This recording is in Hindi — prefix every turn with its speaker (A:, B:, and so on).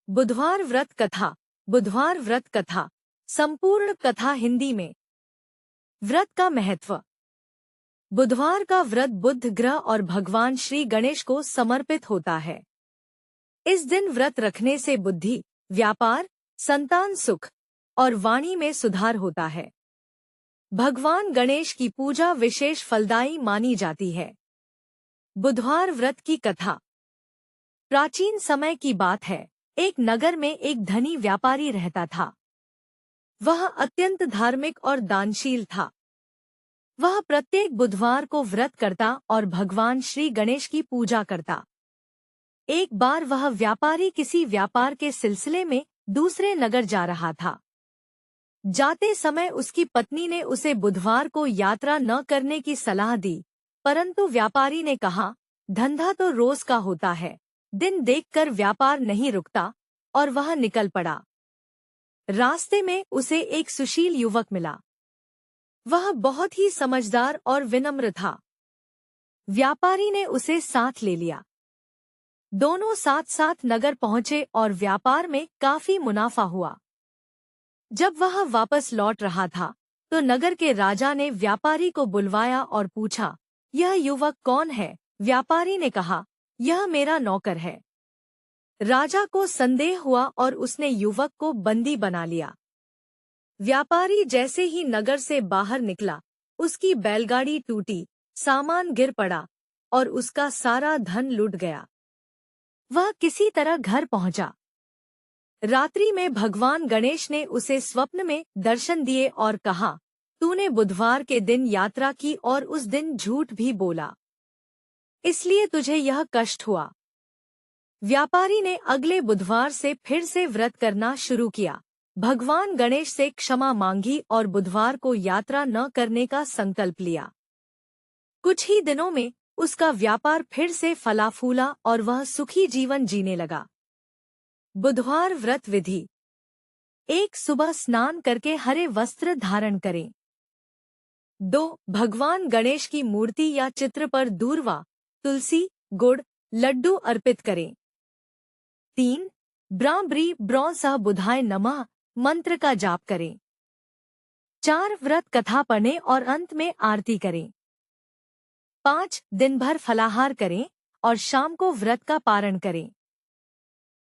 A: बुधवार व्रत कथा। बुधवार व्रत कथा संपूर्ण कथा हिंदी में। व्रत का महत्व। बुधवार का व्रत बुध ग्रह और भगवान श्री गणेश को समर्पित होता है। इस दिन व्रत रखने से बुद्धि, व्यापार, संतान सुख और वाणी में सुधार होता है। भगवान गणेश की पूजा विशेष फलदायी मानी जाती है। बुधवार व्रत की कथा। प्राचीन समय की बात है। एक नगर में एक धनी व्यापारी रहता था। वह अत्यंत धार्मिक और दानशील था। वह प्रत्येक बुधवार को व्रत करता और भगवान श्री गणेश की पूजा करता। एक बार वह व्यापारी किसी व्यापार के सिलसिले में दूसरे नगर जा रहा था। जाते समय उसकी पत्नी ने उसे बुधवार को यात्रा न करने की सलाह दी, परंतु व्यापारी ने कहा, धंधा तो रोज का होता है, दिन देखकर व्यापार नहीं रुकता, और वह निकल पड़ा। रास्ते में उसे एक सुशील युवक मिला। वह बहुत ही समझदार और विनम्र था। व्यापारी ने उसे साथ ले लिया। दोनों साथ साथ नगर पहुंचे और व्यापार में काफी मुनाफा हुआ। जब वह वापस लौट रहा था तो नगर के राजा ने व्यापारी को बुलवाया और पूछा, यह युवक कौन है? व्यापारी ने कहा, यह मेरा नौकर है। राजा को संदेह हुआ और उसने युवक को बंदी बना लिया। व्यापारी जैसे ही नगर से बाहर निकला, उसकी बैलगाड़ी टूटी, सामान गिर पड़ा और उसका सारा धन लुट गया। वह किसी तरह घर पहुंचा। रात्रि में भगवान गणेश ने उसे स्वप्न में दर्शन दिए और कहा, तूने बुधवार के दिन यात्रा की और उस दिन झूठ भी बोला, इसलिए तुझे यह कष्ट हुआ। व्यापारी ने अगले बुधवार से फिर से व्रत करना शुरू किया, भगवान गणेश से क्षमा मांगी और बुधवार को यात्रा न करने का संकल्प लिया। कुछ ही दिनों में उसका व्यापार फिर से फला फूला और वह सुखी जीवन जीने लगा। बुधवार व्रत विधि। 1. सुबह स्नान करके हरे वस्त्र धारण करें। 2. भगवान गणेश की मूर्ति या चित्र पर दूर्वा, तुलसी, गुड़, लड्डू अर्पित करें। 3. ब्राह्मरी ब्रौ सह बुधाय नमः मंत्र का जाप करें। 4. व्रत कथा पढ़ें और अंत में आरती करें। 5. दिन भर फलाहार करें और शाम को व्रत का पारण करें।